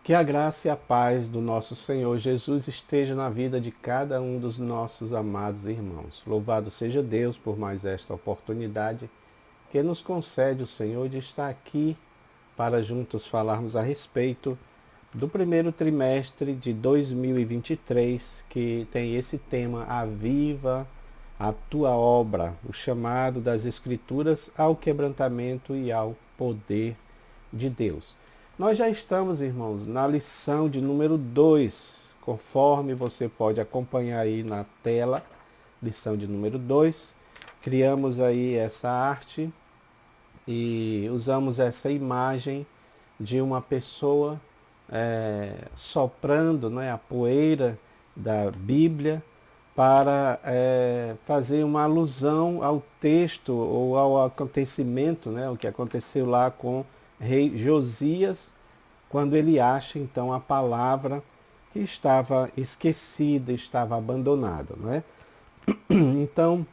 Que a graça e a paz do nosso Senhor Jesus esteja na vida de cada um dos nossos amados irmãos. Louvado seja Deus por mais esta oportunidade que nos concede o Senhor de estar aqui para juntos falarmos a respeito do primeiro trimestre de 2023, que tem esse tema: Aviva a tua obra, o chamado das Escrituras ao quebrantamento e ao poder de Deus. Nós já estamos, irmãos, na lição de número 2, conforme você pode acompanhar aí na tela, lição de número 2. Criamos aí essa arte e usamos essa imagem de uma pessoa soprando, né, a poeira da Bíblia para fazer uma alusão ao texto ou ao acontecimento, né, o que aconteceu lá com rei Josias, quando ele acha então a palavra que estava esquecida, estava abandonada, não é? Então,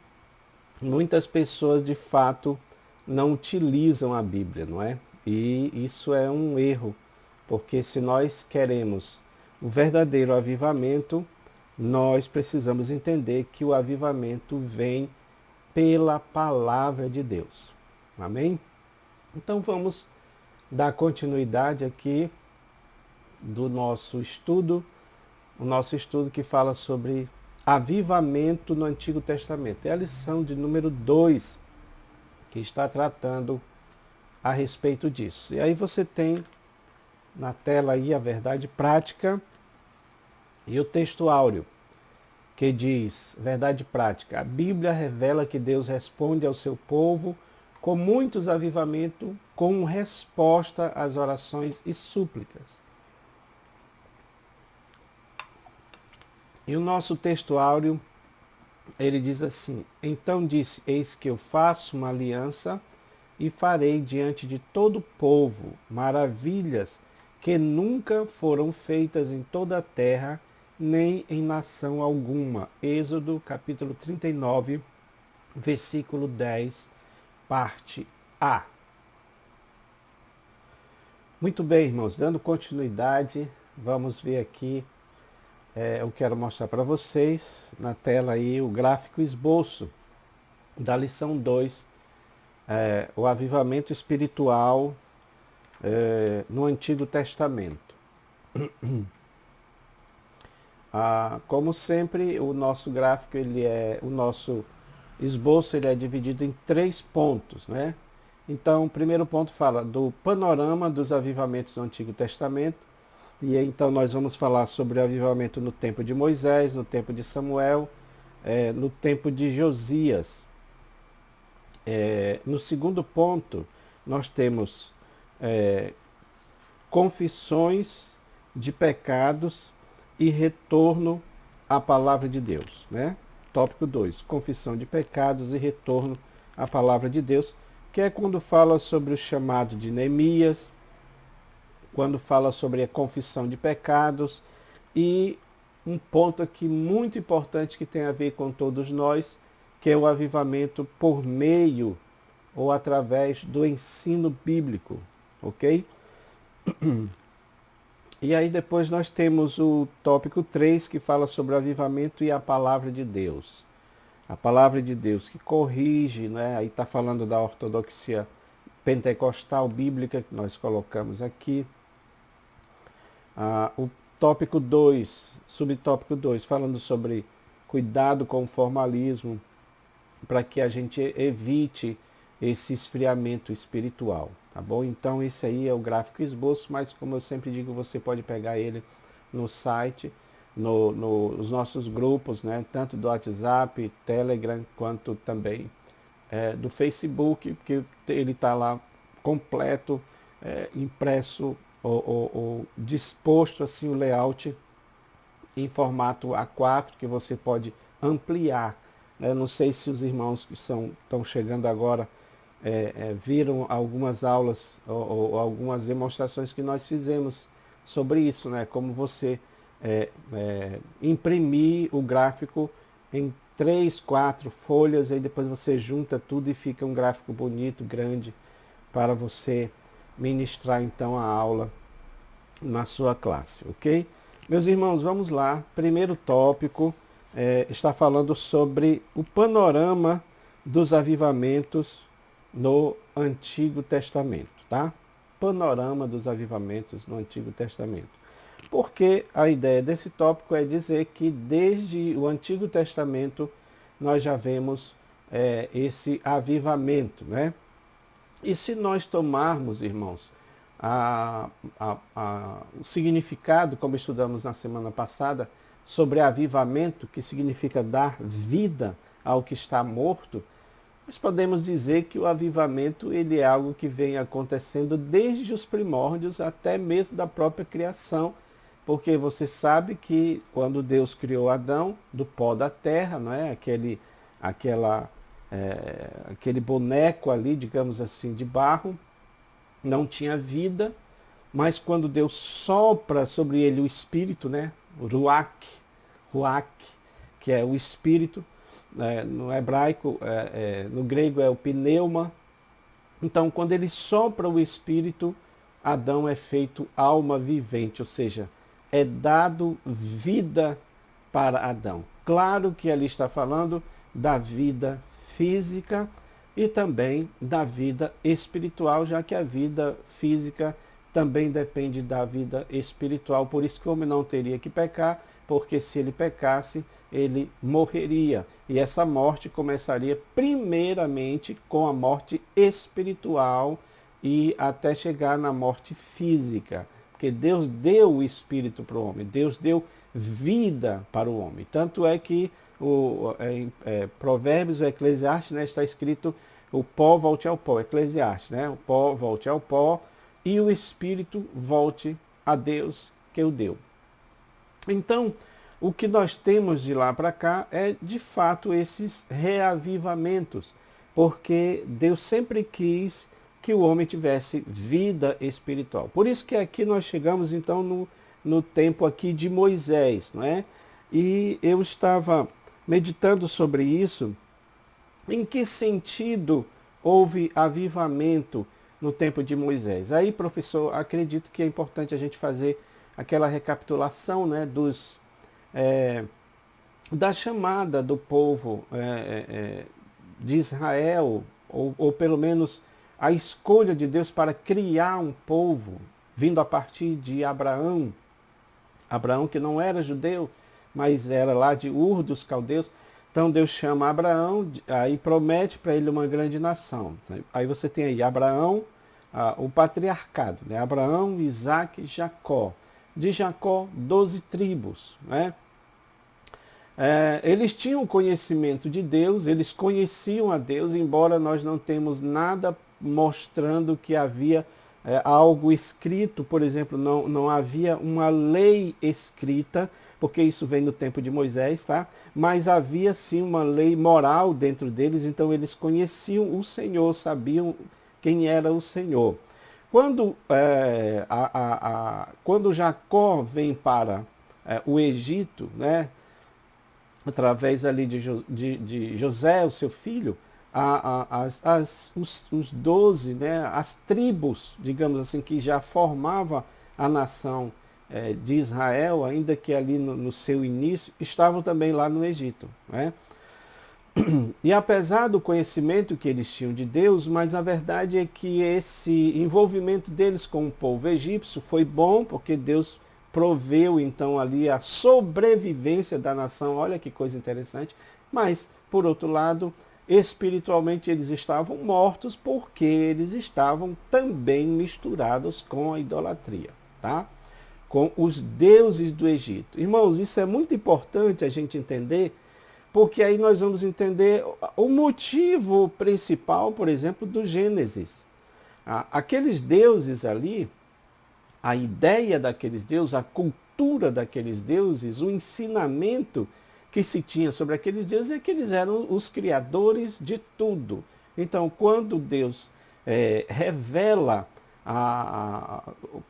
muitas pessoas de fato não utilizam a Bíblia, não é? E isso é um erro, porque se nós queremos o verdadeiro avivamento, nós precisamos entender que o avivamento vem pela palavra de Deus. Amém? Então vamos dar continuidade aqui do nosso estudo, o nosso estudo que fala sobre avivamento no Antigo Testamento. É a lição de número 2 que está tratando a respeito disso. E aí você tem na tela aí a verdade prática e o texto áureo, que diz, verdade prática: a Bíblia revela que Deus responde ao seu povo com muitos avivamentos, com resposta às orações e súplicas. E o nosso texto áureo, ele diz assim: então disse, eis que eu faço uma aliança e farei diante de todo o povo maravilhas que nunca foram feitas em toda a terra, nem em nação alguma. Êxodo capítulo 39, versículo 10, parte A. Muito bem, irmãos, dando continuidade, vamos ver aqui, eu quero mostrar para vocês na tela aí o gráfico esboço da lição 2, o avivamento espiritual no Antigo Testamento. Como sempre, o nosso gráfico, o nosso esboço, ele é dividido em 3 pontos, né? Então, o primeiro ponto fala do panorama dos avivamentos do Antigo Testamento, e então nós vamos falar sobre o avivamento no tempo de Moisés, no tempo de Samuel, no tempo de Josias. No segundo ponto, nós temos confissões de pecados e retorno à palavra de Deus, né? Tópico 2, confissão de pecados e retorno à palavra de Deus, que é quando fala sobre o chamado de Neemias, quando fala sobre a confissão de pecados, e um ponto aqui muito importante que tem a ver com todos nós, que é o avivamento por meio ou através do ensino bíblico, ok? E aí depois nós temos o tópico 3, que fala sobre o avivamento e a palavra de Deus. A palavra de Deus que corrige, né? Aí está falando da ortodoxia pentecostal bíblica que nós colocamos aqui. O tópico 2, subtópico 2, falando sobre cuidado com o formalismo, para que a gente evite esse esfriamento espiritual, tá bom? Então esse aí é o gráfico esboço, mas como eu sempre digo, você pode pegar ele no site, nos nossos grupos, né? Tanto do WhatsApp, Telegram, quanto também do Facebook, porque ele está lá completo, impresso ou disposto assim o layout em formato A4, que você pode ampliar. Não sei se os irmãos que estão chegando agora viram algumas aulas ou algumas demonstrações que nós fizemos sobre isso, né? Como você imprimir o gráfico em 3, 4 folhas, aí depois você junta tudo e fica um gráfico bonito, grande, para você ministrar então a aula na sua classe, ok? Meus irmãos, vamos lá. Primeiro tópico está falando sobre o panorama dos avivamentos no Antigo Testamento, tá? Panorama dos avivamentos no Antigo Testamento. Porque a ideia desse tópico é dizer que desde o Antigo Testamento nós já vemos esse avivamento, né? E se nós tomarmos, irmãos, o significado, como estudamos na semana passada, sobre avivamento, que significa dar vida ao que está morto, nós podemos dizer que o avivamento ele é algo que vem acontecendo desde os primórdios até mesmo da própria criação, porque você sabe que quando Deus criou Adão do pó da terra, não é? Aquele boneco ali, digamos assim, de barro, não tinha vida, mas quando Deus sopra sobre ele o espírito, né? Ruach, que é o espírito, no hebraico, no grego é o pneuma. Então, quando ele sopra o espírito, Adão é feito alma vivente, ou seja, é dado vida para Adão. Claro que ali está falando da vida física e também da vida espiritual, já que a vida física também depende da vida espiritual. Por isso que o homem não teria que pecar, porque se ele pecasse, ele morreria. E essa morte começaria primeiramente com a morte espiritual e até chegar na morte física. Porque Deus deu o espírito para o homem, Deus deu vida para o homem. Tanto é que Provérbios, o Eclesiastes, né, está escrito o pó volte ao pó, Eclesiastes, né? O pó volte ao pó e o espírito volte a Deus que o deu. Então, o que nós temos de lá para cá é, de fato, esses reavivamentos, porque Deus sempre quis que o homem tivesse vida espiritual. Por isso que aqui nós chegamos, então, no tempo aqui de Moisés, não é? E eu estava meditando sobre isso, em que sentido houve avivamento no tempo de Moisés. Aí, professor, acredito que é importante a gente fazer aquela recapitulação, né, da chamada do povo de Israel, ou pelo menos a escolha de Deus para criar um povo, vindo a partir de Abraão. Abraão que não era judeu, mas era lá de Ur dos Caldeus. Então Deus chama Abraão, aí promete para ele uma grande nação. Aí você tem aí Abraão, o patriarcado, né? Abraão, Isaac e Jacó. De Jacó, 12 tribos. Né? Eles tinham conhecimento de Deus, eles conheciam a Deus, embora nós não temos nada mostrando que havia algo escrito, por exemplo, não havia uma lei escrita, porque isso vem no tempo de Moisés, tá? Mas havia sim uma lei moral dentro deles, então eles conheciam o Senhor, sabiam quem era o Senhor. Quando Jacó vem para o Egito, né, através ali de José, o seu filho, os 12, né, as tribos, digamos assim, que já formava a nação de Israel, ainda que ali no seu início, estavam também lá no Egito. Né? E apesar do conhecimento que eles tinham de Deus, mas a verdade é que esse envolvimento deles com o povo egípcio foi bom, porque Deus proveu então ali a sobrevivência da nação. Olha que coisa interessante. Mas, por outro lado, espiritualmente eles estavam mortos, porque eles estavam também misturados com a idolatria, tá? Com os deuses do Egito. Irmãos, isso é muito importante a gente entender, porque aí nós vamos entender o motivo principal, por exemplo, do Gênesis. Aqueles deuses ali, a ideia daqueles deuses, a cultura daqueles deuses, o ensinamento que se tinha sobre aqueles deuses é que eles eram os criadores de tudo. Então, quando Deus revela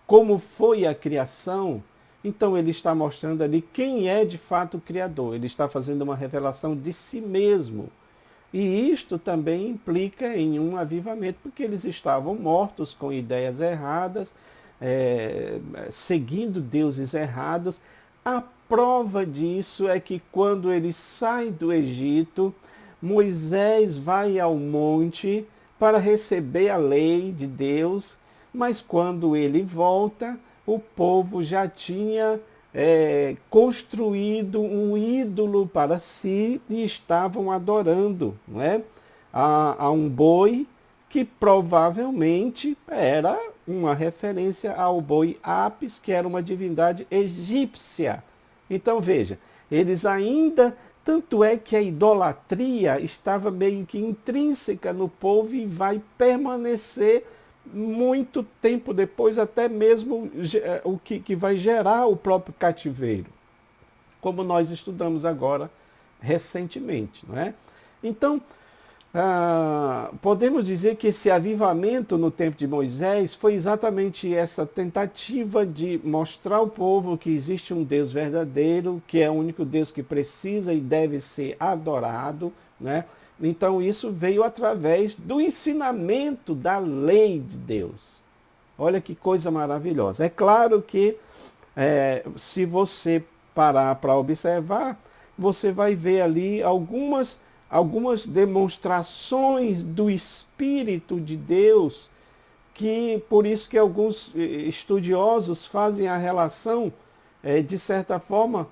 como foi a criação, então ele está mostrando ali quem é de fato o Criador. Ele está fazendo uma revelação de si mesmo. E isto também implica em um avivamento, porque eles estavam mortos com ideias erradas, seguindo deuses errados. A prova disso é que quando eles saem do Egito, Moisés vai ao monte para receber a lei de Deus, mas quando ele volta, o povo já tinha construído um ídolo para si e estavam adorando, não é? A um boi que provavelmente era uma referência ao boi Apis, que era uma divindade egípcia. Então veja, eles ainda, tanto é que a idolatria estava meio que intrínseca no povo e vai permanecer muito tempo depois, até mesmo o que vai gerar o próprio cativeiro, como nós estudamos agora recentemente, não é? Então, podemos dizer que esse avivamento no tempo de Moisés foi exatamente essa tentativa de mostrar ao povo que existe um Deus verdadeiro, que é o único Deus que precisa e deve ser adorado, né? Então isso veio através do ensinamento da lei de Deus. Olha que coisa maravilhosa. É claro que se você parar para observar, você vai ver ali algumas demonstrações do Espírito de Deus, que por isso que alguns estudiosos fazem a relação, de certa forma,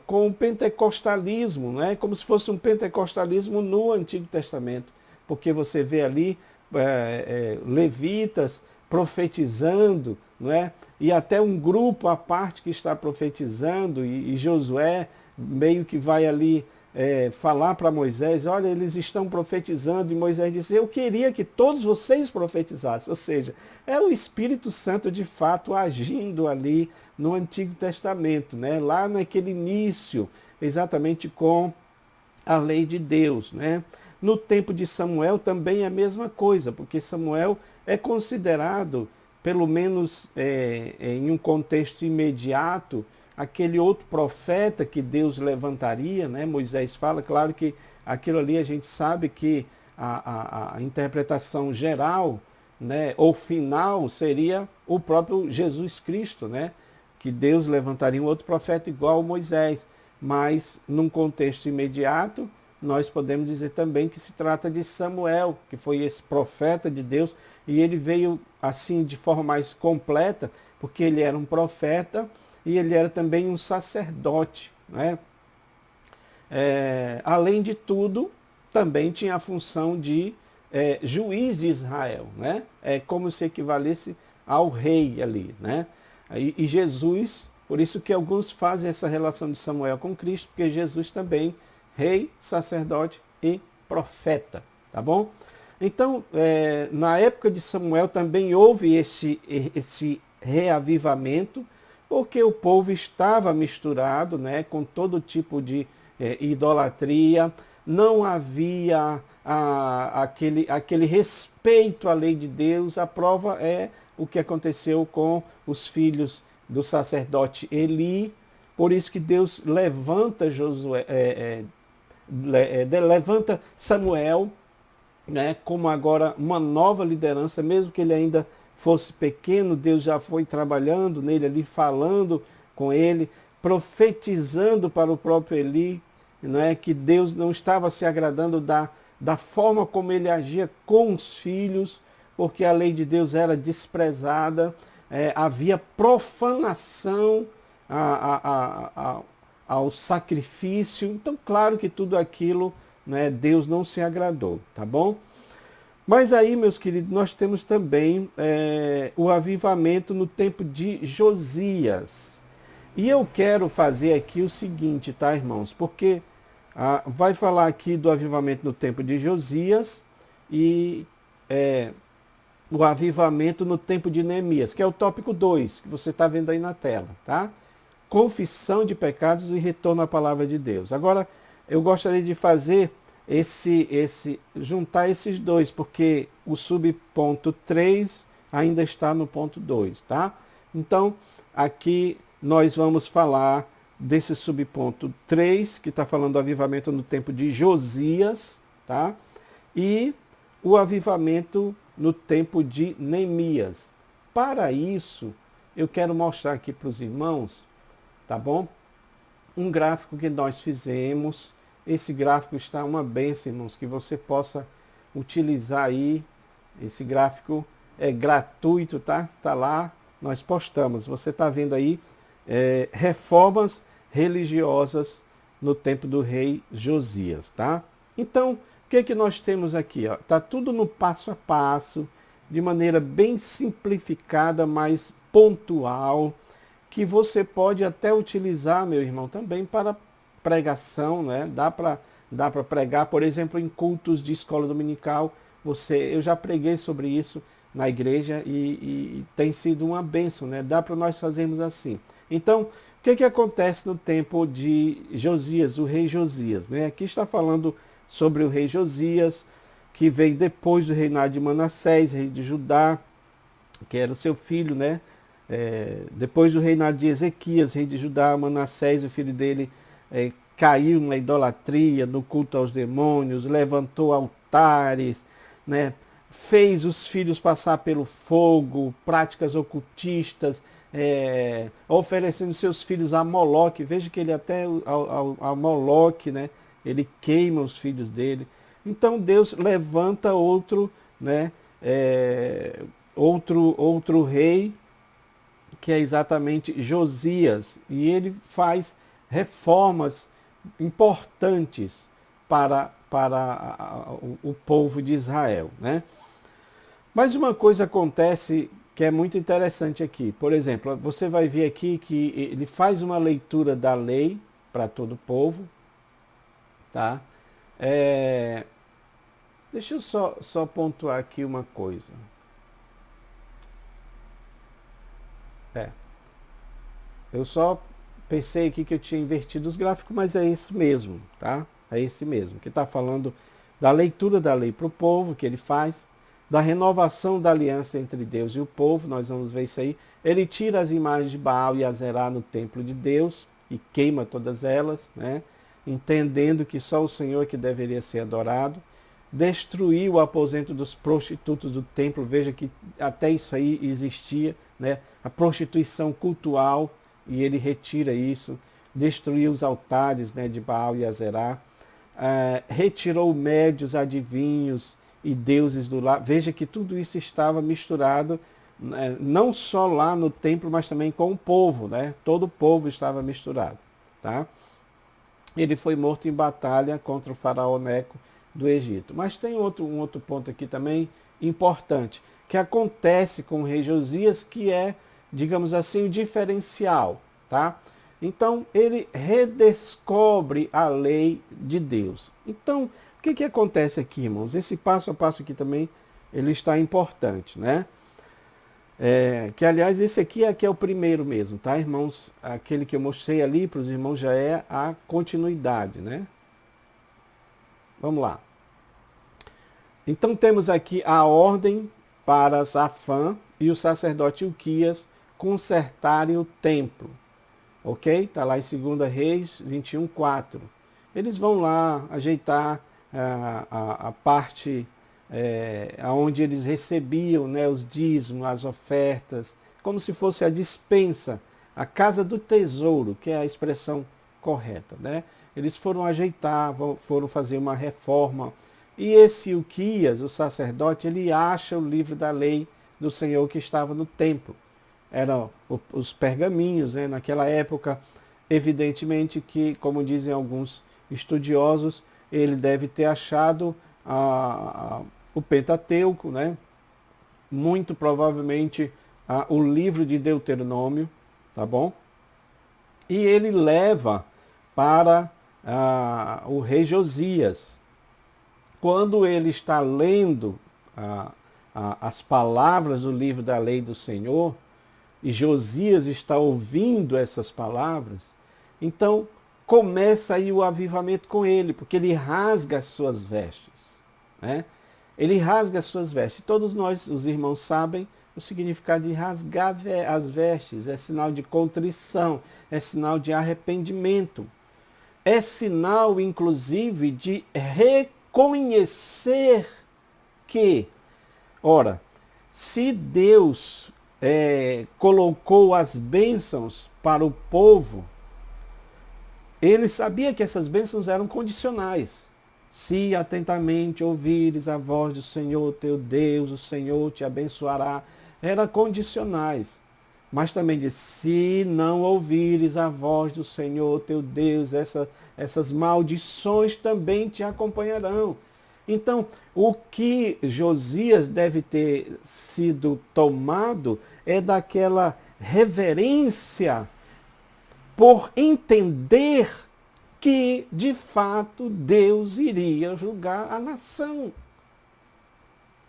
com o pentecostalismo, né? Como se fosse um pentecostalismo no Antigo Testamento, porque você vê ali levitas profetizando, não é? E até um grupo à parte que está profetizando, e Josué meio que vai ali falar para Moisés, olha, eles estão profetizando, e Moisés disse, eu queria que todos vocês profetizassem, ou seja, é o Espírito Santo de fato agindo ali no Antigo Testamento, né? Lá naquele início, exatamente com a lei de Deus, né? No tempo de Samuel também é a mesma coisa, porque Samuel é considerado, pelo menos em um contexto imediato, aquele outro profeta que Deus levantaria, né? Moisés fala, claro que aquilo ali a gente sabe que a interpretação geral, né, ou final, seria o próprio Jesus Cristo, né? Que Deus levantaria um outro profeta igual a Moisés. Mas, num contexto imediato, nós podemos dizer também que se trata de Samuel, que foi esse profeta de Deus, e ele veio assim de forma mais completa, porque ele era um profeta, e ele era também um sacerdote, né? Além de tudo, também tinha a função de juiz de Israel, né? É como se equivalesse ao rei ali, né? E Jesus, por isso que alguns fazem essa relação de Samuel com Cristo, porque Jesus também, rei, sacerdote e profeta, tá bom? Então, na época de Samuel também houve esse reavivamento, porque o povo estava misturado, né, com todo tipo de idolatria, não havia aquele respeito à lei de Deus. A prova é o que aconteceu com os filhos do sacerdote Eli. Por isso que Deus levanta levanta Samuel, né, como agora uma nova liderança, mesmo que ele ainda fosse pequeno, Deus já foi trabalhando nele ali, falando com ele, profetizando para o próprio Eli, não é, que Deus não estava se agradando da forma como ele agia com os filhos, porque a lei de Deus era desprezada, havia profanação ao sacrifício. Então, claro que tudo aquilo, né, Deus não se agradou, tá bom? Mas aí, meus queridos, nós temos também o avivamento no tempo de Josias. E eu quero fazer aqui o seguinte, tá, irmãos? Porque vai falar aqui do avivamento no tempo de Josias e o avivamento no tempo de Neemias, que é o tópico 2, que você está vendo aí na tela, tá? Confissão de pecados e retorno à palavra de Deus. Agora, eu gostaria de fazer juntar esses dois, porque o subponto 3 ainda está no ponto 2, tá? Então, aqui nós vamos falar desse subponto 3, que está falando do avivamento no tempo de Josias, tá? E o avivamento no tempo de Neemias. Para isso, eu quero mostrar aqui para os irmãos, tá bom? Um gráfico que nós fizemos. Esse gráfico está uma bênção, irmãos, que você possa utilizar aí. Esse gráfico é gratuito, tá? Tá lá, nós postamos. Você está vendo aí reformas religiosas no tempo do rei Josias, tá? Então, o que que nós temos aqui? Ó? Tá tudo no passo a passo, de maneira bem simplificada, mas pontual, que você pode até utilizar, meu irmão, também para pregação, né? Dá para pregar, por exemplo, em cultos de escola dominical. Eu já preguei sobre isso na igreja e tem sido uma bênção, né? Dá para nós fazermos assim. Então, o que acontece no tempo de Josias, o rei Josias, né? Aqui está falando sobre o rei Josias, que veio depois do reinado de Manassés, rei de Judá, que era o seu filho, né? Depois do reinado de Ezequias, rei de Judá, Manassés, o filho dele, caiu na idolatria, no culto aos demônios, levantou altares, né? Fez os filhos passar pelo fogo, práticas ocultistas, oferecendo seus filhos a Moloque. Veja que ele até a Moloque, né? Ele queima os filhos dele. Então Deus levanta outro, né? Outro rei, que é exatamente Josias, e ele faz reformas importantes para o povo de Israel, né? Mas uma coisa acontece que é muito interessante aqui. Por exemplo, você vai ver aqui que ele faz uma leitura da lei para todo o povo, tá? Deixa eu só pontuar aqui uma coisa. Eu só pensei aqui que eu tinha invertido os gráficos, mas é esse mesmo, tá? É esse mesmo, que está falando da leitura da lei para o povo, que ele faz, da renovação da aliança entre Deus e o povo, nós vamos ver isso aí. Ele tira as imagens de Baal e Azerá no templo de Deus e queima todas elas, né? Entendendo que só o Senhor que deveria ser adorado. Destruiu o aposento dos prostitutos do templo, veja que até isso aí existia, né? A prostituição cultual, e ele retira isso. Destruiu os altares, né, de Baal e Azerá. Retirou médios, adivinhos e deuses do lar. Veja que tudo isso estava misturado, né, não só lá no templo, mas também com o povo, né? Todo o povo estava misturado, tá? Ele foi morto em batalha contra o faraó Neco do Egito. Mas tem um outro ponto aqui também importante, que acontece com o rei Josias, que é, digamos assim, o diferencial, tá? Então, ele redescobre a lei de Deus. Então, o que acontece aqui, irmãos? Esse passo a passo aqui também, ele está importante, né? Que, aliás, esse aqui é o primeiro mesmo, tá, irmãos? Aquele que eu mostrei ali para os irmãos já é a continuidade, né? Vamos lá. Então, temos aqui a ordem para Safã e o sacerdote Ilquias consertarem o templo. Ok? Está lá em 2 Reis 21:4. Eles vão lá ajeitar a parte onde eles recebiam, né, os dízimos, as ofertas, como se fosse a despensa, a casa do tesouro, que é a expressão correta, né? Eles foram ajeitar, foram fazer uma reforma. E esse Ilquias, o sacerdote, ele acha o livro da lei do Senhor que estava no templo. Eram os pergaminhos, né? Naquela época, evidentemente que, como dizem alguns estudiosos, ele deve ter achado o Pentateuco, né? Muito provavelmente o livro de Deuteronômio, tá bom? E ele leva para o rei Josias. Quando ele está lendo as palavras do livro da lei do Senhor, e Josias está ouvindo essas palavras, então começa aí o avivamento com ele, porque ele rasga as suas vestes, né? Ele rasga as suas vestes. Todos nós, os irmãos, sabem o significado de rasgar as vestes. É sinal de contrição, é sinal de arrependimento. É sinal, inclusive, de reconhecer que, ora, se Deus colocou as bênçãos para o povo, ele sabia que essas bênçãos eram condicionais. Se atentamente ouvires a voz do Senhor teu Deus, o Senhor te abençoará. Eram condicionais. Mas também diz, se não ouvires a voz do Senhor teu Deus, essas maldições também te acompanharão. Então, o que Josias deve ter sido tomado é daquela reverência por entender que, de fato, Deus iria julgar a nação.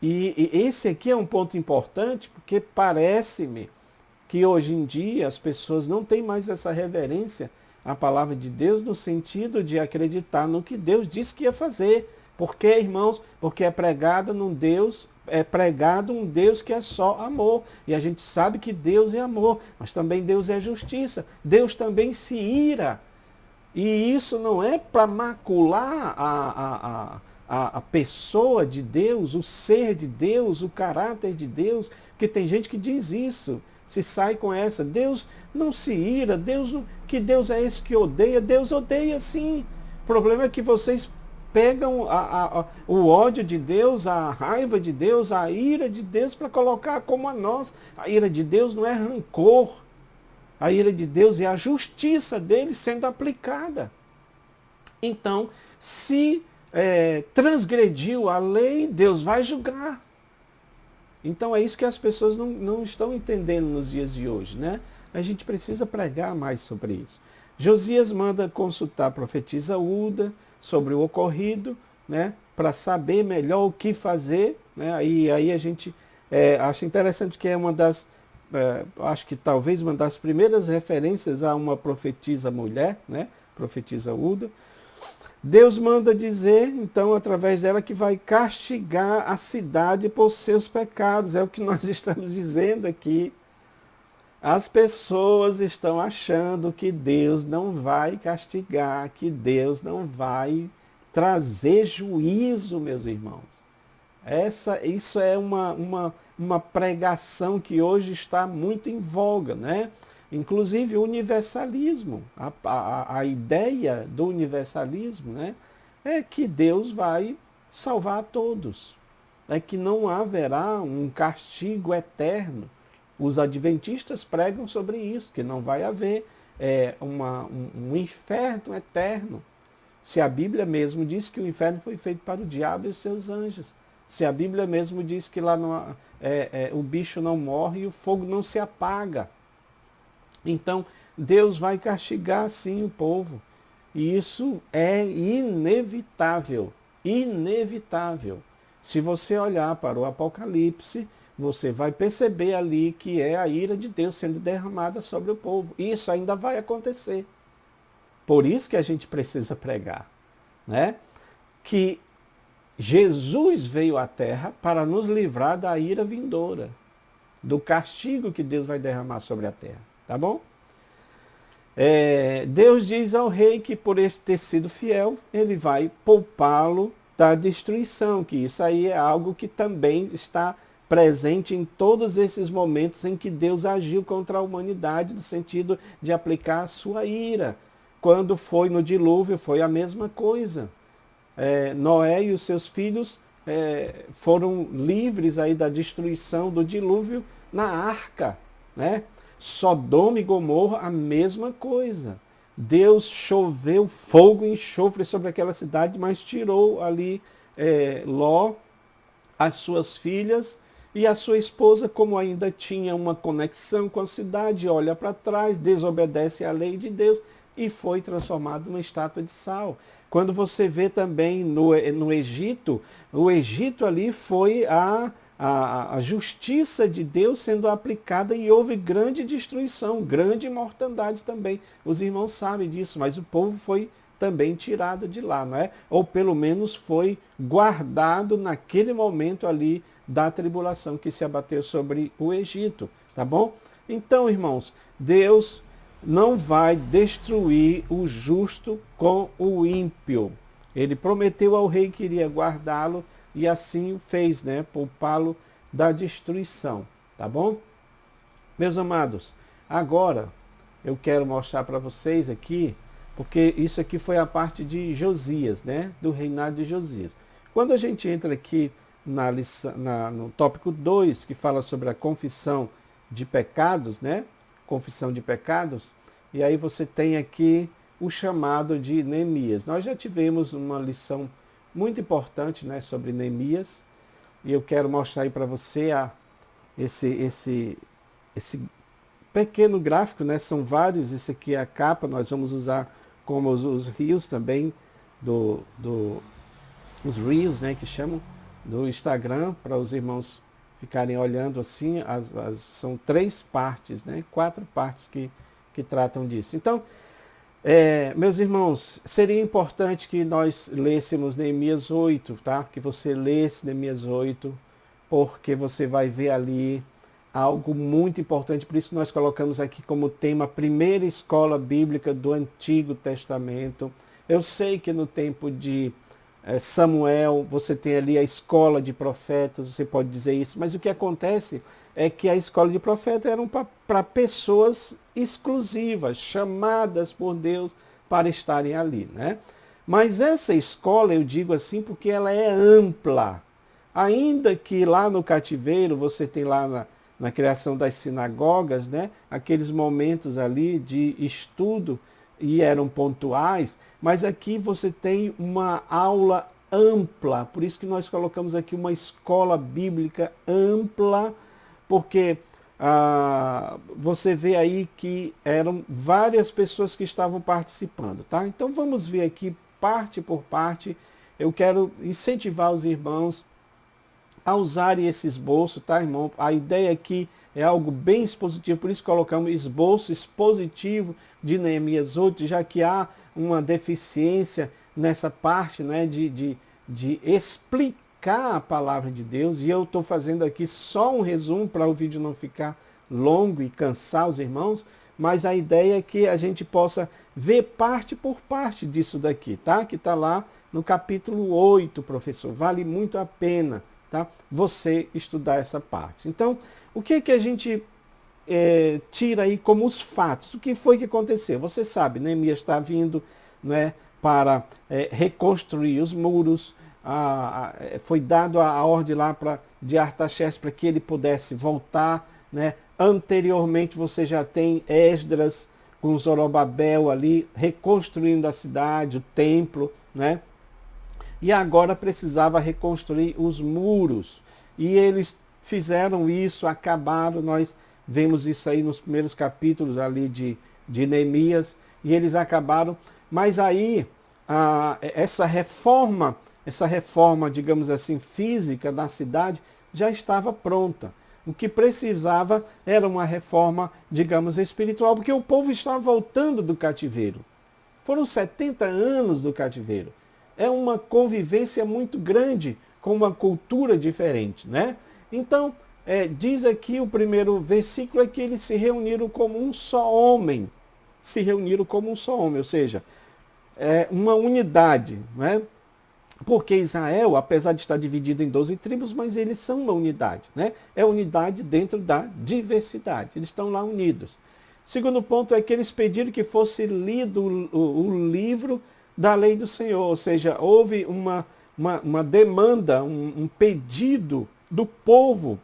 E esse aqui é um ponto importante, porque parece-me que hoje em dia as pessoas não têm mais essa reverência à palavra de Deus no sentido de acreditar no que Deus disse que ia fazer. Por quê, irmãos? Porque é pregado um Deus que é só amor. E a gente sabe que Deus é amor, mas também Deus é justiça. Deus também se ira. E isso não é para macular a pessoa de Deus, o ser de Deus, o caráter de Deus, porque tem gente que diz isso, se sai com essa. Deus não se ira, que Deus é esse que odeia. Deus odeia sim. O problema é que vocês pegam o ódio de Deus, a raiva de Deus, a ira de Deus para colocar como a nós. A ira de Deus não é rancor. A ira de Deus é a justiça dele sendo aplicada. Então, se transgrediu a lei, Deus vai julgar. Então é isso que as pessoas não estão entendendo nos dias de hoje, né? A gente precisa pregar mais sobre isso. Josias manda consultar a profetisa Uda sobre o ocorrido, né? Para saber melhor o que fazer, né? Aí a gente acha interessante que é uma das, acho que talvez uma das primeiras referências a uma profetisa mulher, né? Profetisa Uda. Deus manda dizer, então, através dela, que vai castigar a cidade por seus pecados. É o que nós estamos dizendo aqui. As pessoas estão achando que Deus não vai castigar, que Deus não vai trazer juízo, meus irmãos. Isso é uma pregação que hoje está muito em voga, né? Inclusive o universalismo, a ideia do universalismo, né, é que Deus vai salvar todos, é que não haverá um castigo eterno. Os adventistas pregam sobre isso, que não vai haver um inferno eterno. Se a Bíblia mesmo diz que o inferno foi feito para o diabo e os seus anjos, se a Bíblia mesmo diz que lá o bicho não morre e o fogo não se apaga. Então, Deus vai castigar sim o povo. E isso é inevitável. Inevitável. Se você olhar para o Apocalipse, você vai perceber ali que é a ira de Deus sendo derramada sobre o povo. E isso ainda vai acontecer. Por isso que a gente precisa pregar, né? Que Jesus veio à terra para nos livrar da ira vindoura, do castigo que Deus vai derramar sobre a terra. Tá bom? Deus diz ao rei que por este ter sido fiel, ele vai poupá-lo da destruição, que isso aí é algo que também está presente em todos esses momentos em que Deus agiu contra a humanidade, no sentido de aplicar a sua ira. Quando foi no dilúvio, foi a mesma coisa. Noé e os seus filhos foram livres aí da destruição do dilúvio na arca, né? Sodoma e Gomorra, a mesma coisa. Deus choveu fogo e enxofre sobre aquela cidade, mas tirou ali Ló, as suas filhas e a sua esposa, como ainda tinha uma conexão com a cidade, olha para trás, desobedece à lei de Deus e foi transformado numa estátua de sal. Quando você vê também no Egito, o Egito ali foi a justiça de Deus sendo aplicada e houve grande destruição, grande mortandade também. Os irmãos sabem disso, mas o povo foi também tirado de lá, não é? Ou pelo menos foi guardado naquele momento ali da tribulação que se abateu sobre o Egito, tá bom? Então, irmãos, Deus não vai destruir o justo com o ímpio. Ele prometeu ao rei que iria guardá-lo e assim o fez, né? Poupá-lo da destruição, tá bom? Meus amados, agora eu quero mostrar para vocês aqui, porque isso aqui foi a parte de Josias, né? Do reinado de Josias. Quando a gente entra aqui no tópico 2, que fala sobre a confissão de pecados, né? Confissão de pecados, e aí você tem aqui o chamado de Neemias. Nós já tivemos uma lição muito importante, né, sobre Neemias, e eu quero mostrar aí para você esse pequeno gráfico, né? São vários, esse aqui é a capa, nós vamos usar como os reels também, os reels, né, que chamam, do Instagram, para os irmãos ficarem olhando assim, são 3 partes, né? 4 partes que tratam disso. Então, meus irmãos, seria importante que nós lêssemos Neemias 8, tá? Que você lesse Neemias 8, porque você vai ver ali algo muito importante. Por isso nós colocamos aqui como tema a primeira escola bíblica do Antigo Testamento. Eu sei que no tempo de Samuel, você tem ali a escola de profetas, você pode dizer isso, mas o que acontece é que a escola de profetas eram para pessoas exclusivas, chamadas por Deus para estarem ali, né? Mas essa escola, eu digo assim, porque ela é ampla. Ainda que lá no cativeiro, você tem lá na criação das sinagogas, né, aqueles momentos ali de estudo, e eram pontuais, mas aqui você tem uma aula ampla, por isso que nós colocamos aqui uma escola bíblica ampla, porque você vê aí que eram várias pessoas que estavam participando, tá? Então vamos ver aqui parte por parte. Eu quero incentivar os irmãos a usarem esse esboço, tá, irmão? A ideia aqui é algo bem expositivo, por isso colocamos esboço expositivo de Neemias 8, já que há uma deficiência nessa parte, né, de explicar a palavra de Deus, e eu estou fazendo aqui só um resumo para o vídeo não ficar longo e cansar os irmãos, mas a ideia é que a gente possa ver parte por parte disso daqui, tá? Que está lá no capítulo 8, professor, vale muito a pena, tá? Você estudar essa parte. Então, o que que a gente tira aí como os fatos? O que foi que aconteceu? Você sabe, Neemias está vindo, né, para reconstruir os muros. Foi dado a ordem lá de Artaxerxes para que ele pudesse voltar, né? Anteriormente você já tem Esdras com Zorobabel ali reconstruindo a cidade, o templo, né? E agora precisava reconstruir os muros. E eles fizeram isso, acabaram, nós vemos isso aí nos primeiros capítulos ali de Neemias, e eles acabaram. Mas aí, essa reforma, digamos assim, física da cidade já estava pronta. O que precisava era uma reforma, digamos, espiritual, porque o povo estava voltando do cativeiro. Foram 70 anos do cativeiro. É uma convivência muito grande com uma cultura diferente, né? Então, diz aqui o primeiro versículo é que eles se reuniram como um só homem. Se reuniram como um só homem, ou seja, uma unidade, né? Porque Israel, apesar de estar dividido em 12 tribos, mas eles são uma unidade, né? É unidade dentro da diversidade. Eles estão lá unidos. Segundo ponto é que eles pediram que fosse lido o livro da lei do Senhor, ou seja, houve uma demanda, um pedido do povo,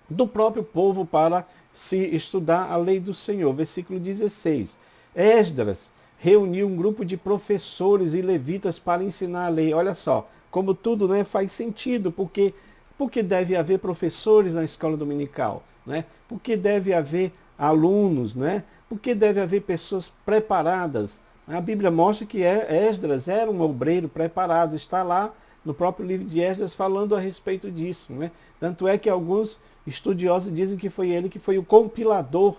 do próprio povo, para se estudar a lei do Senhor. Versículo 16. Esdras reuniu um grupo de professores e levitas para ensinar a lei. Olha só, como tudo, né, faz sentido, porque deve haver professores na escola dominical, né? Porque deve haver alunos, né? Porque deve haver pessoas preparadas. A Bíblia mostra que Esdras era um obreiro preparado, está lá no próprio livro de Esdras falando a respeito disso, né? Tanto é que alguns estudiosos dizem que foi ele que foi o compilador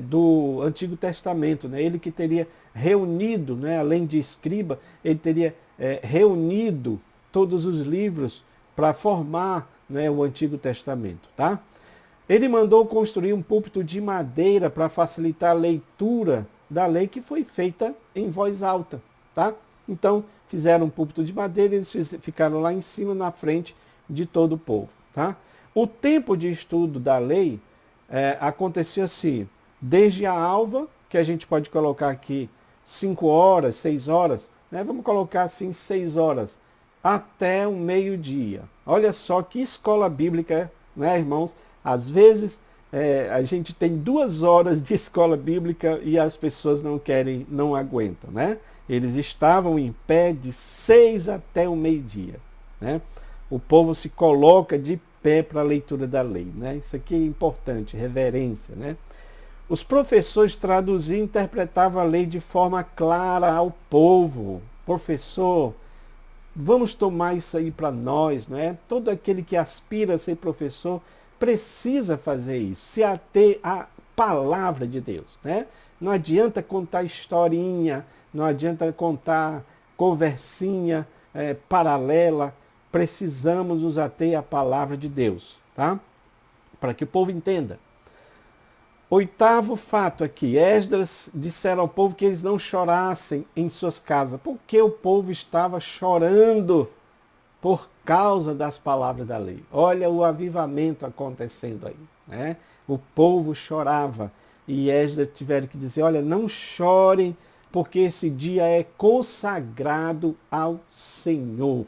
do Antigo Testamento, né? Ele que teria reunido, né, além de escriba, ele teria reunido todos os livros para formar, né, o Antigo Testamento, tá? Ele mandou construir um púlpito de madeira para facilitar a leitura da lei, que foi feita em voz alta, tá? Então, fizeram um púlpito de madeira e eles ficaram lá em cima, na frente de todo o povo, tá? O tempo de estudo da lei Aconteceu assim, desde a alva, que a gente pode colocar aqui 5 horas, 6 horas, né? Vamos colocar assim 6 horas, até o meio-dia. Olha só que escola bíblica, né, irmãos? Às vezes a gente tem 2 horas de escola bíblica e as pessoas não querem, não aguentam, né? Eles estavam em pé de 6 até o meio-dia, né? O povo se coloca de pé para a leitura da lei, né? Isso aqui é importante, reverência, né? Os professores traduziam e interpretavam a lei de forma clara ao povo. Professor, vamos tomar isso aí para nós, não é? Todo aquele que aspira a ser professor precisa fazer isso, se ater à palavra de Deus, né? Não adianta contar historinha, não adianta contar conversinha paralela, precisamos nos ater à palavra de Deus, tá? Para que o povo entenda. 8º fato aqui, Esdras disseram ao povo que eles não chorassem em suas casas, porque o povo estava chorando por causa das palavras da lei. Olha o avivamento acontecendo aí, né? O povo chorava e Esdras tiveram que dizer, olha, não chorem, porque esse dia é consagrado ao Senhor.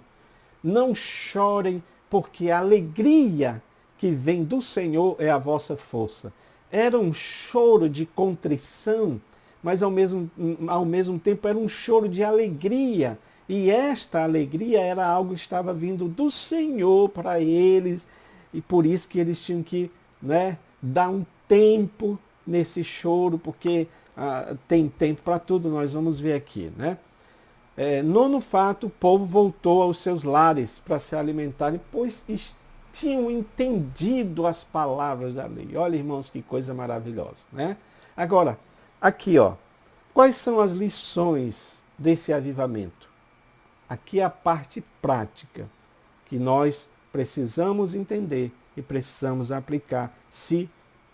Não chorem, porque a alegria que vem do Senhor é a vossa força. Era um choro de contrição, mas ao mesmo tempo era um choro de alegria. E esta alegria era algo que estava vindo do Senhor para eles, e por isso que eles tinham que, né, dar um tempo nesse choro, porque tem tempo para tudo, nós vamos ver aqui, né? 9º fato, o povo voltou aos seus lares para se alimentarem, pois tinham entendido as palavras da lei. Olha, irmãos, que coisa maravilhosa, né? Agora, aqui, ó, quais são as lições desse avivamento? Aqui é a parte prática que nós precisamos entender e precisamos aplicar se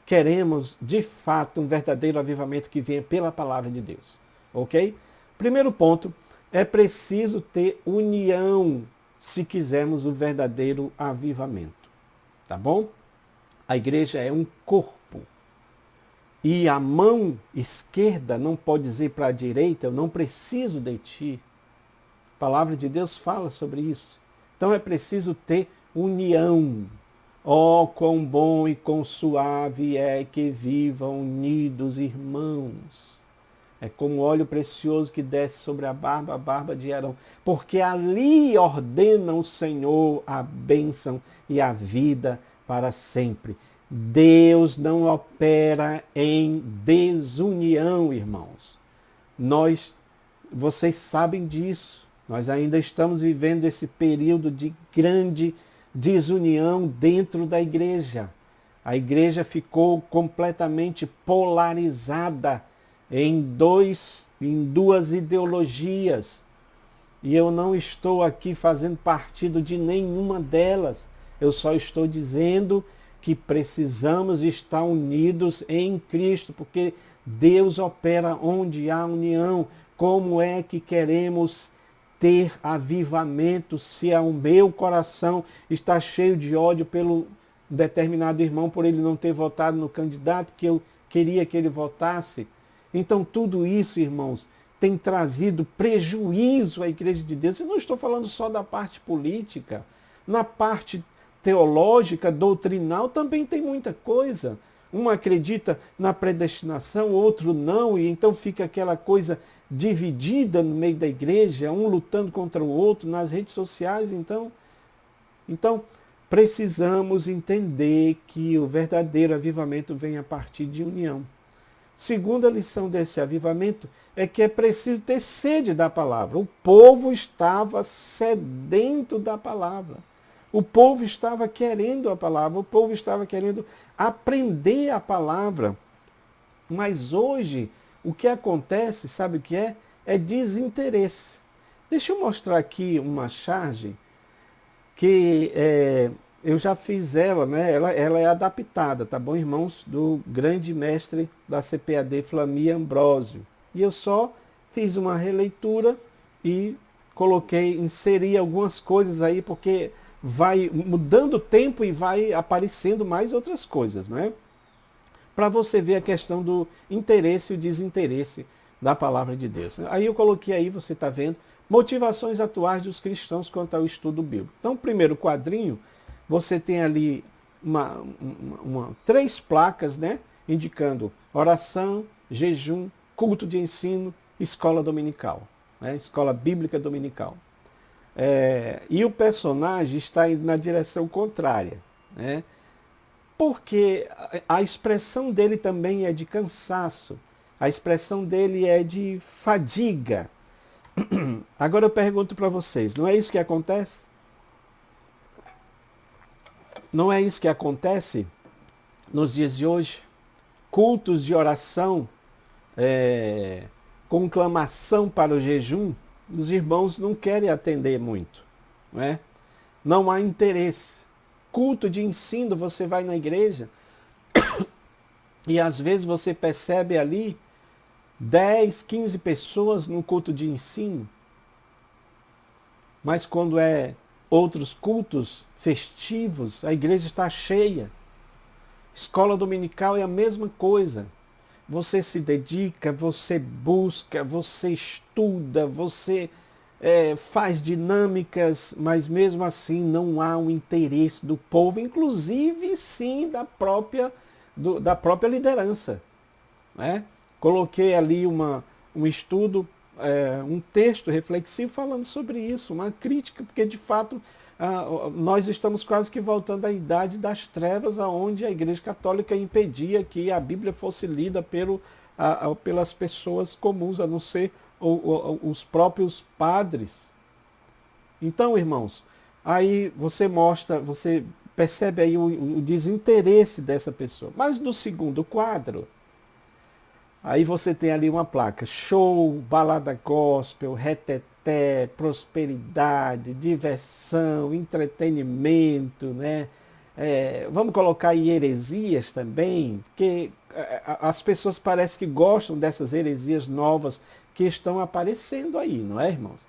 queremos, de fato, um verdadeiro avivamento que venha pela palavra de Deus. Ok? Primeiro ponto, é preciso ter união se quisermos o verdadeiro avivamento. Tá bom? A igreja é um corpo. E a mão esquerda não pode dizer para a direita, eu não preciso de ti. A palavra de Deus fala sobre isso. Então é preciso ter união. Oh, quão bom e quão suave é que vivam unidos irmãos. É como óleo precioso que desce sobre a barba de Arão. Porque ali ordena o Senhor a bênção e a vida para sempre. Deus não opera em desunião, irmãos. Vocês sabem disso. Nós ainda estamos vivendo esse período de grande desunião dentro da igreja. A igreja ficou completamente polarizada em duas ideologias. E eu não estou aqui fazendo partido de nenhuma delas. Eu só estou dizendo que precisamos estar unidos em Cristo, porque Deus opera onde há união. Como é que queremos ter avivamento se o meu coração está cheio de ódio pelo determinado irmão por ele não ter votado no candidato que eu queria que ele votasse? Então tudo isso, irmãos, tem trazido prejuízo à Igreja de Deus. Eu não estou falando só da parte política. Na parte teológica, doutrinal, também tem muita coisa. Um acredita na predestinação, outro não, e então fica aquela coisa dividida no meio da igreja, um lutando contra o outro nas redes sociais. Então precisamos entender que o verdadeiro avivamento vem a partir de união. Segunda lição desse avivamento é que é preciso ter sede da palavra. O povo estava sedento da palavra. O povo estava querendo a palavra, o povo estava querendo aprender a palavra. Mas hoje, o que acontece, sabe o que é? É desinteresse. Deixa eu mostrar aqui uma charge que eu já fiz ela, né? Ela é adaptada, tá bom, irmãos? Do grande mestre da CPAD, Flamir Ambrósio. E eu só fiz uma releitura e inseri algumas coisas aí, porque vai mudando o tempo e vai aparecendo mais outras coisas, não é? para você ver a questão do interesse e o desinteresse da palavra de Deus. Aí eu coloquei aí, você está vendo, motivações atuais dos cristãos quanto ao estudo bíblico. Então, primeiro quadrinho, você tem ali três placas, né, indicando oração, jejum, culto de ensino, escola dominical, né, escola bíblica dominical. E o personagem está indo na direção contrária, né? Porque a expressão dele também é de cansaço, a expressão dele é de fadiga. Agora eu pergunto para vocês, não é isso que acontece? Não é isso que acontece nos dias de hoje? Cultos de oração, conclamação para o jejum, os irmãos não querem atender muito, não é? Não há interesse. Culto de ensino, você vai na igreja e às vezes você percebe ali 10, 15 pessoas no culto de ensino, mas quando é outros cultos festivos, a igreja está cheia. Escola dominical é a mesma coisa. Você se dedica, você busca, você estuda, você faz dinâmicas, mas mesmo assim não há um interesse do povo, inclusive sim da própria liderança, né? Coloquei ali um estudo, um texto reflexivo falando sobre isso, uma crítica, porque de fato nós estamos quase que voltando à idade das trevas, onde a Igreja Católica impedia que a Bíblia fosse lida pelas pessoas comuns, a não ser os próprios padres. Então, irmãos, aí você percebe aí o desinteresse dessa pessoa. Mas no segundo quadro, aí você tem ali uma placa: show, balada gospel, reteté, prosperidade, diversão, entretenimento, né? Vamos colocar aí heresias também, porque as pessoas parecem que gostam dessas heresias novas que estão aparecendo aí, não é, irmãos?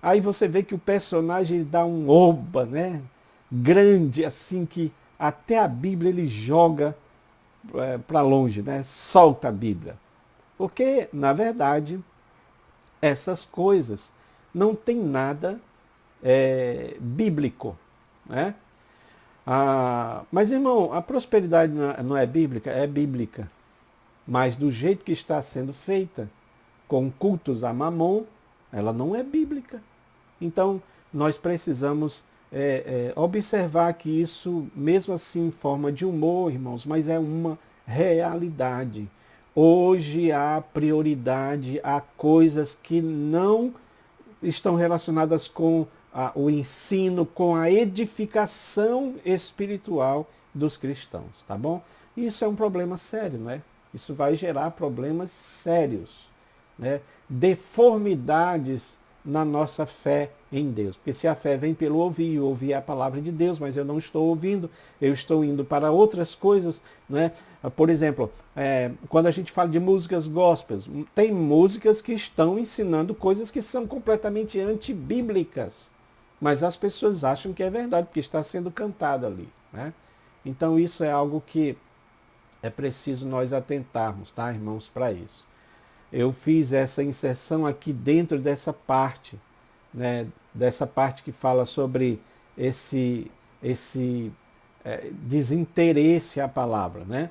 Aí você vê que o personagem dá um oba, né? Grande, assim, que até a Bíblia ele joga para longe, né? Solta a Bíblia. Porque, na verdade, essas coisas não tem nada bíblico, né? Mas, irmão, a prosperidade não é bíblica? É bíblica. Mas do jeito que está sendo feita, com cultos a Mamon, ela não é bíblica. Então, nós precisamos observar que isso, mesmo assim em forma de humor, irmãos, mas é uma realidade. Hoje há prioridade a coisas que não estão relacionadas com o ensino, com a edificação espiritual dos cristãos, tá bom? Isso é um problema sério, não é? Isso vai gerar problemas sérios, né? Deformidades na nossa fé em Deus. Porque se a fé vem pelo ouvir, e ouvir é a palavra de Deus, mas eu não estou ouvindo, eu estou indo para outras coisas, né? Por exemplo, quando a gente fala de músicas gospels, tem músicas que estão ensinando coisas que são completamente antibíblicas, mas as pessoas acham que é verdade, porque está sendo cantado ali, né? Então isso é algo que é preciso nós atentarmos, tá, irmãos, para isso. Eu fiz essa inserção aqui dentro dessa parte, né, dessa parte que fala sobre esse desinteresse à palavra, né?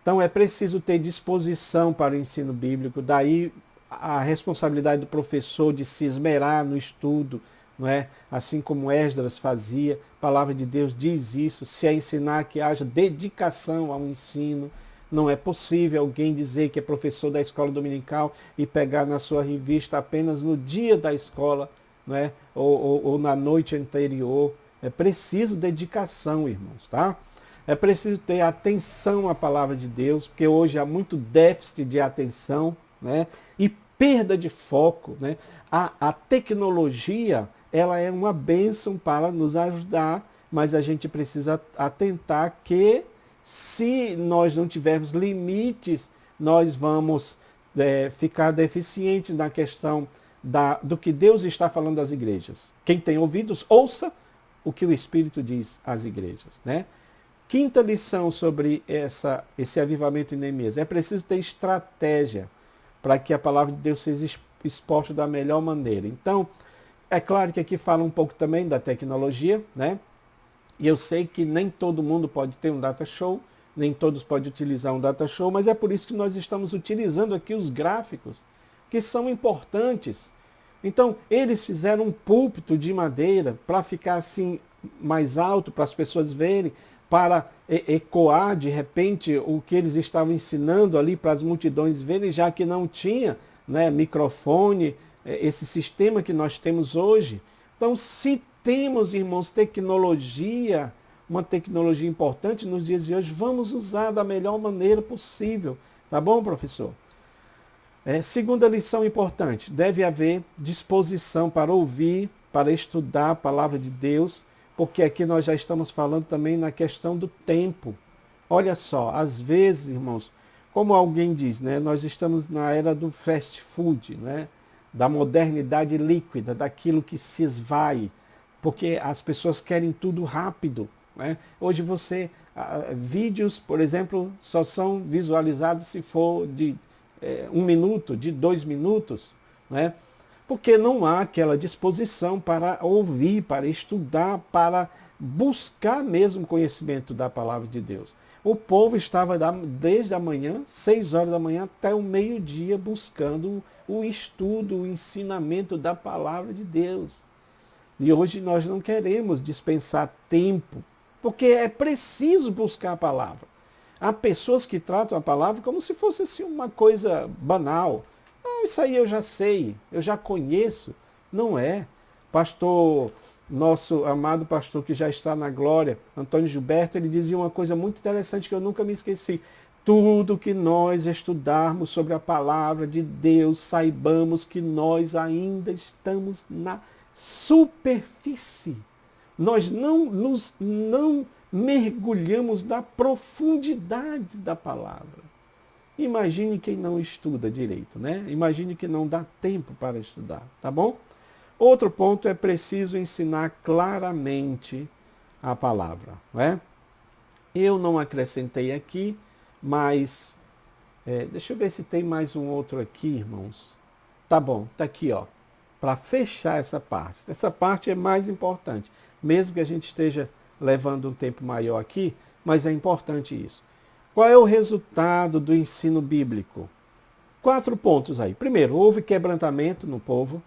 Então é preciso ter disposição para o ensino bíblico, daí a responsabilidade do professor de se esmerar no estudo, não é? Assim como Esdras fazia, a palavra de Deus diz isso, se é ensinar que haja dedicação ao ensino. Não é possível alguém dizer que é professor da escola dominical e pegar na sua revista apenas no dia da escola, não é? ou na noite anterior. É preciso dedicação, irmãos, tá? É preciso ter atenção à palavra de Deus, porque hoje há muito déficit de atenção, né? E perda de foco, né? A tecnologia, ela é uma bênção para nos ajudar, mas a gente precisa atentar que se nós não tivermos limites, nós vamos ficar deficientes na questão do que Deus está falando às igrejas. Quem tem ouvidos, ouça o que o Espírito diz às igrejas, né? Quinta lição sobre esse avivamento em Neemias. É preciso ter estratégia para que a palavra de Deus seja exposta da melhor maneira. Então, é claro que aqui fala um pouco também da tecnologia, né? E eu sei que nem todo mundo pode ter um data show, nem todos podem utilizar um data show, mas é por isso que nós estamos utilizando aqui os gráficos, que são importantes. Então, eles fizeram um púlpito de madeira para ficar assim mais alto, para as pessoas verem, para ecoar de repente o que eles estavam ensinando ali para as multidões verem, já que não tinha, né, microfone, esse sistema que nós temos hoje. Então, se temos, irmãos, tecnologia, uma tecnologia importante nos dias de hoje, vamos usar da melhor maneira possível. Tá bom, professor? Segunda lição importante, deve haver disposição para ouvir, para estudar a palavra de Deus, porque aqui nós já estamos falando também na questão do tempo. Olha só, às vezes, irmãos, como alguém diz, né, nós estamos na era do fast food, né, da modernidade líquida, daquilo que se esvai, porque as pessoas querem tudo rápido. Né? Hoje vídeos, por exemplo, só são visualizados se for de 1 minuto, de 2 minutos, né? Porque não há aquela disposição para ouvir, para estudar, para buscar mesmo conhecimento da palavra de Deus. O povo estava desde a manhã, 6 horas da manhã, até o meio-dia, buscando o estudo, o ensinamento da palavra de Deus. E hoje nós não queremos dispensar tempo, porque é preciso buscar a palavra. Há pessoas que tratam a palavra como se fosse assim, uma coisa banal. Não, isso aí eu já sei, eu já conheço. Não é. Pastor, nosso amado pastor que já está na glória, Antônio Gilberto, ele dizia uma coisa muito interessante que eu nunca me esqueci. Tudo que nós estudarmos sobre a palavra de Deus, saibamos que nós ainda estamos na superfície. Nós não mergulhamos na profundidade da palavra. Imagine quem não estuda direito, né? Imagine que não dá tempo para estudar, tá bom? Outro ponto é preciso ensinar claramente a palavra, né? Eu não acrescentei aqui, mas deixa eu ver se tem mais um outro aqui, irmãos. Tá bom, tá aqui, ó. Para fechar essa parte. Essa parte é mais importante, mesmo que a gente esteja levando um tempo maior aqui, mas é importante isso. Qual é o resultado do ensino bíblico? 4 pontos aí. Primeiro, houve quebrantamento no povo,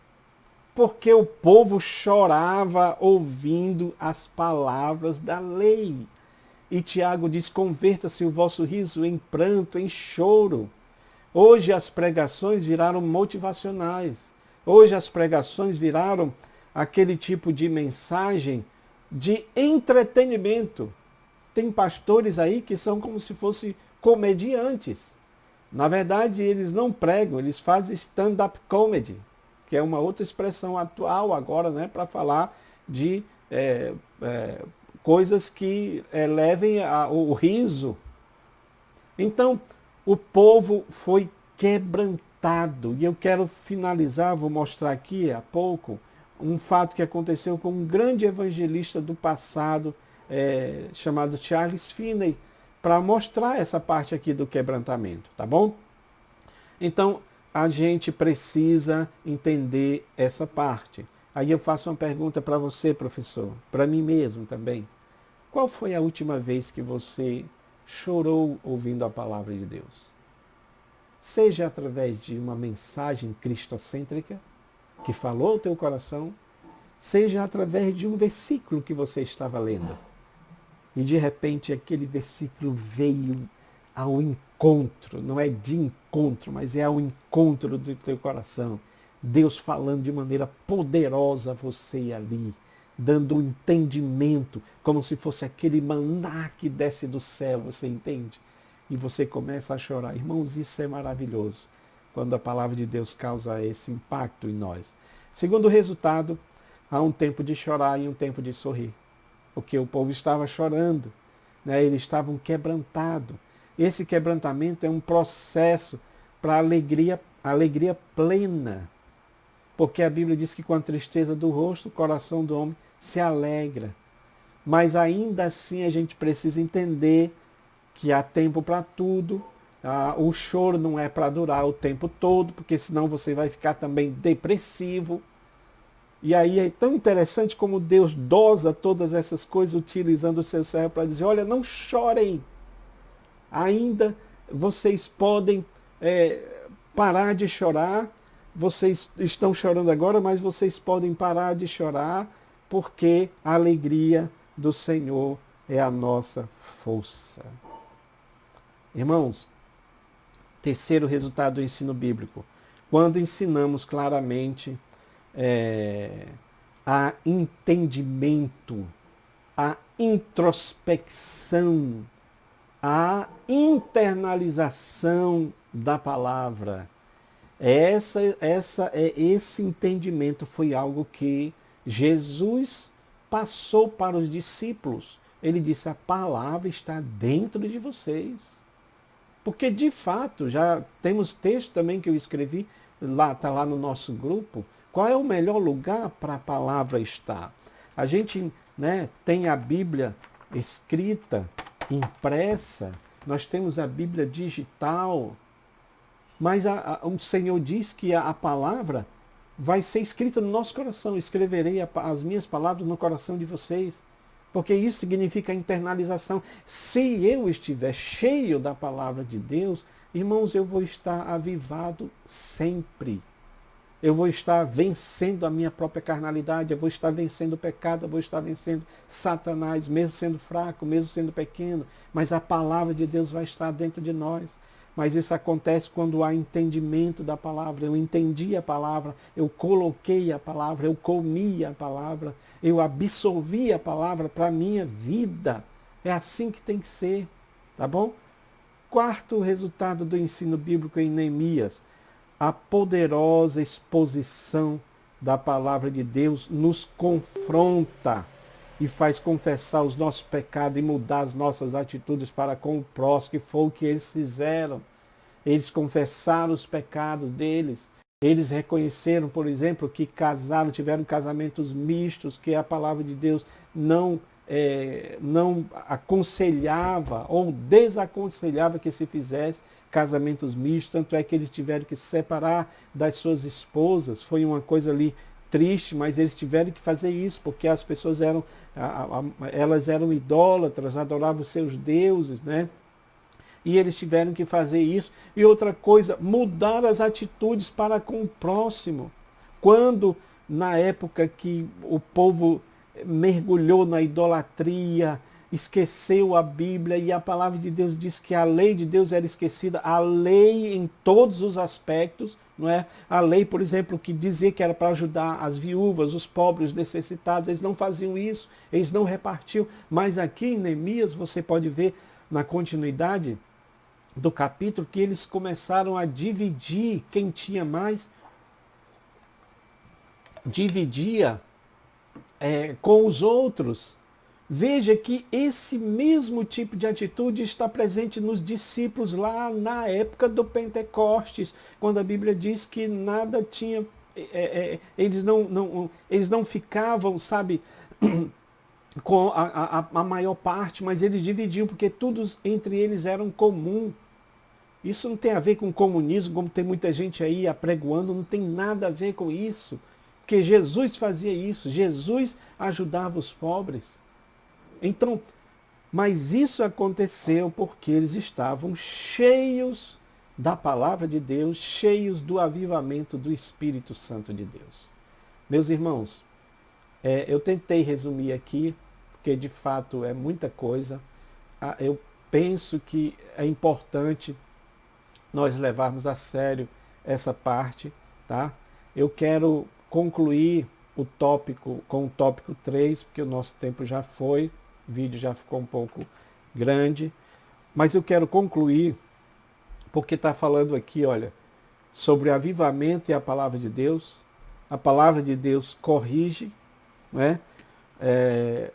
porque o povo chorava ouvindo as palavras da lei. E Tiago diz, converta-se o vosso riso em pranto, em choro. Hoje as pregações viraram motivacionais. Hoje as pregações viraram aquele tipo de mensagem de entretenimento. Tem pastores aí que são como se fossem comediantes. Na verdade, eles não pregam, eles fazem stand-up comedy, que é uma outra expressão atual agora, né, para falar de coisas que levem o riso. Então, o povo foi quebrantado. E eu quero finalizar, vou mostrar aqui a pouco, um fato que aconteceu com um grande evangelista do passado, chamado Charles Finney, para mostrar essa parte aqui do quebrantamento, tá bom? Então, a gente precisa entender essa parte. Aí eu faço uma pergunta para você, professor, para mim mesmo também. Qual foi a última vez que você chorou ouvindo a palavra de Deus? Seja através de uma mensagem cristocêntrica, que falou ao teu coração, seja através de um versículo que você estava lendo. E de repente aquele versículo veio ao encontro, não é de encontro, mas é ao encontro do teu coração. Deus falando de maneira poderosa a você ali, dando um entendimento, como se fosse aquele maná que desce do céu, você entende? E você começa a chorar. Irmãos, isso é maravilhoso, quando a palavra de Deus causa esse impacto em nós. Segundo resultado, há um tempo de chorar e um tempo de sorrir. Porque o povo estava chorando, né? Eles estavam quebrantados. Esse quebrantamento é um processo para alegria plena. Porque a Bíblia diz que com a tristeza do rosto, o coração do homem se alegra. mas ainda assim a gente precisa entender que há tempo para tudo. O choro não é para durar o tempo todo, porque senão você vai ficar também depressivo. E aí é tão interessante como Deus dosa todas essas coisas, utilizando o seu servo para dizer, olha, não chorem, ainda vocês podem parar de chorar, vocês estão chorando agora, mas vocês podem parar de chorar, porque a alegria do Senhor é a nossa força. Irmãos, terceiro resultado do ensino bíblico. Quando ensinamos claramente a entendimento, a introspecção, a internalização da palavra. Esse entendimento foi algo que Jesus passou para os discípulos. Ele disse, a palavra está dentro de vocês. Porque de fato, já temos texto também que eu escrevi, está lá no nosso grupo, qual é o melhor lugar para a palavra estar? A gente tem a Bíblia escrita, impressa, nós temos a Bíblia digital, mas o Senhor diz que a palavra vai ser escrita no nosso coração. Escreverei as minhas palavras no coração de vocês. Porque isso significa internalização. Se eu estiver cheio da palavra de Deus, irmãos, eu vou estar avivado sempre. Eu vou estar vencendo a minha própria carnalidade, eu vou estar vencendo o pecado, eu vou estar vencendo Satanás, mesmo sendo fraco, mesmo sendo pequeno. Mas a palavra de Deus vai estar dentro de nós. Mas isso acontece quando há entendimento da palavra. Eu entendi a palavra, eu coloquei a palavra, eu comi a palavra, eu absorvi a palavra para a minha vida. É assim que tem que ser, tá bom? Quarto resultado do ensino bíblico em Neemias. A poderosa exposição da palavra de Deus nos confronta e faz confessar os nossos pecados e mudar as nossas atitudes para com o próximo, que foi o que eles fizeram. Eles confessaram os pecados deles. Eles reconheceram, por exemplo, que tiveram casamentos mistos, que a palavra de Deus não aconselhava ou desaconselhava que se fizesse casamentos mistos, tanto é que eles tiveram que se separar das suas esposas. Foi uma coisa ali triste, mas eles tiveram que fazer isso, porque as pessoas elas eram idólatras, adoravam seus deuses, né? E eles tiveram que fazer isso. E outra coisa, mudar as atitudes para com o próximo. Quando, na época que o povo mergulhou na idolatria, esqueceu a Bíblia, e a palavra de Deus diz que a lei de Deus era esquecida, a lei em todos os aspectos, não é? A lei, por exemplo, que dizia que era para ajudar as viúvas, os pobres, os necessitados, eles não faziam isso, eles não repartiam. Mas aqui em Neemias você pode ver na continuidade do capítulo que eles começaram a dividir quem tinha mais, dividia com os outros. Veja que esse mesmo tipo de atitude está presente nos discípulos lá na época do Pentecostes, quando a Bíblia diz que nada tinha, eles não ficavam, sabe, com a maior parte, mas eles dividiam, porque todos entre eles eram comum. Isso não tem a ver com comunismo, como tem muita gente aí apregoando, não tem nada a ver com isso. Porque Jesus fazia isso, Jesus ajudava os pobres. Então, mas isso aconteceu porque eles estavam cheios da palavra de Deus, cheios do avivamento do Espírito Santo de Deus. Meus irmãos, eu tentei resumir aqui, porque de fato é muita coisa. Eu penso que é importante nós levarmos a sério essa parte, tá? Eu quero concluir o tópico com o tópico 3, porque o nosso tempo já foi, o vídeo já ficou um pouco grande, mas eu quero concluir porque está falando aqui, olha, sobre avivamento e a palavra de Deus. A palavra de Deus corrige, né?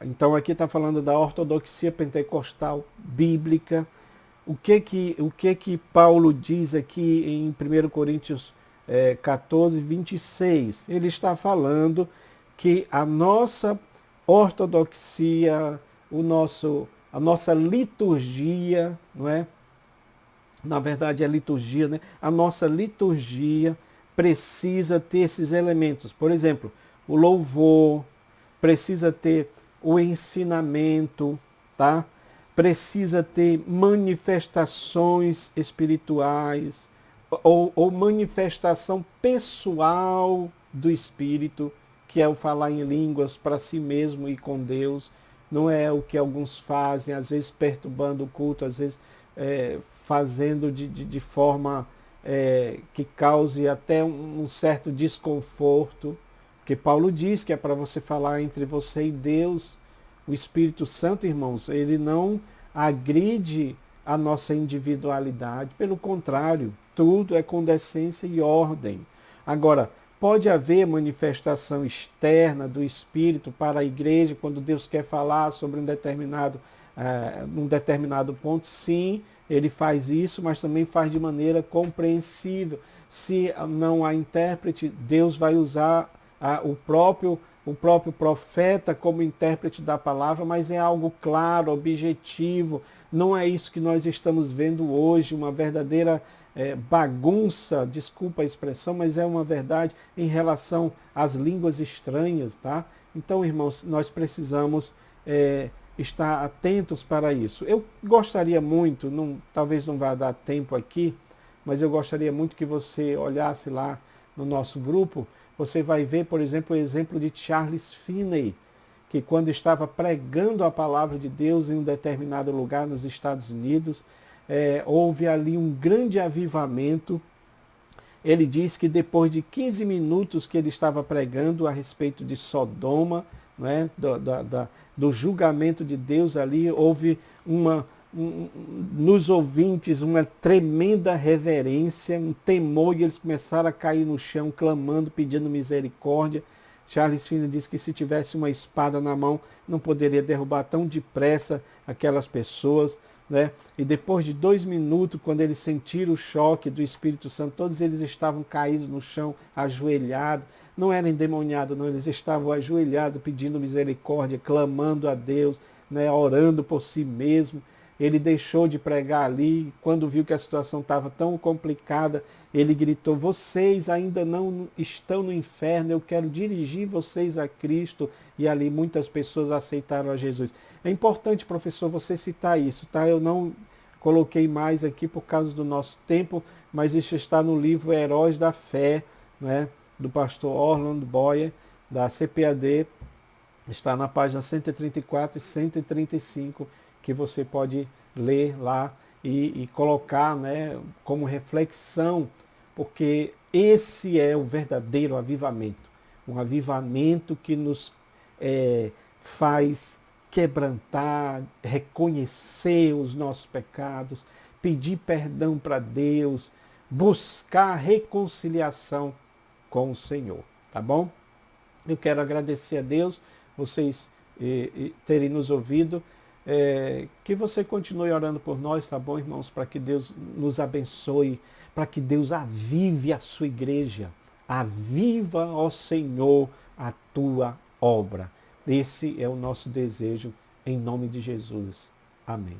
Então aqui está falando da ortodoxia pentecostal bíblica. O que Paulo diz aqui em 1 Coríntios 14, 26? Ele está falando que a nossa ortodoxia, a nossa liturgia, não é? Na verdade, a liturgia, né? A nossa liturgia precisa ter esses elementos. Por exemplo, o louvor, precisa ter o ensinamento, tá? Precisa ter manifestações espirituais ou manifestação pessoal do Espírito, que é o falar em línguas para si mesmo e com Deus. Não é o que alguns fazem, às vezes perturbando o culto, às vezes fazendo de forma que cause até um certo desconforto. Porque Paulo diz que é para você falar entre você e Deus. O Espírito Santo, irmãos, ele não agride a nossa individualidade. Pelo contrário, tudo é com decência e ordem. Agora, pode haver manifestação externa do Espírito para a igreja quando Deus quer falar sobre um determinado ponto? Sim, ele faz isso, mas também faz de maneira compreensível. Se não há intérprete, Deus vai usar o próprio profeta como intérprete da palavra, mas é algo claro, objetivo. Não é isso que nós estamos vendo hoje, uma verdadeira bagunça, desculpa a expressão, mas é uma verdade em relação às línguas estranhas, tá? Então, irmãos, nós precisamos estar atentos para isso. Eu gostaria muito, talvez não vá dar tempo aqui, mas eu gostaria muito que você olhasse lá no nosso grupo. Você vai ver, por exemplo, o exemplo de Charles Finney, que quando estava pregando a palavra de Deus em um determinado lugar nos Estados Unidos, houve ali um grande avivamento. Ele diz que depois de 15 minutos que ele estava pregando a respeito de Sodoma, né, do julgamento de Deus ali, houve nos ouvintes uma tremenda reverência, um temor, e eles começaram a cair no chão, clamando, pedindo misericórdia. Charles Finney diz que se tivesse uma espada na mão, não poderia derrubar tão depressa aquelas pessoas, né? E depois de 2 minutos, quando eles sentiram o choque do Espírito Santo, todos eles estavam caídos no chão, ajoelhados. Não eram endemoniados, não, eles estavam ajoelhados, pedindo misericórdia, clamando a Deus, né? Orando por si mesmo. Ele deixou de pregar ali, quando viu que a situação estava tão complicada, ele gritou: vocês ainda não estão no inferno, eu quero dirigir vocês a Cristo. E ali muitas pessoas aceitaram a Jesus. É importante, professor, você citar isso, tá? Eu não coloquei mais aqui por causa do nosso tempo, mas isso está no livro Heróis da Fé, né? Do pastor Orland Boyer, da CPAD, está na página 134 e 135, que você pode ler lá e colocar, né, como reflexão, porque esse é o verdadeiro avivamento. Um avivamento que nos faz quebrantar, reconhecer os nossos pecados, pedir perdão para Deus, buscar reconciliação com o Senhor, tá bom? Eu quero agradecer a Deus, vocês terem nos ouvido, que você continue orando por nós, tá bom, irmãos? Para que Deus nos abençoe, para que Deus avive a sua igreja. Aviva, ó Senhor, a tua obra. Esse é o nosso desejo, em nome de Jesus. Amém.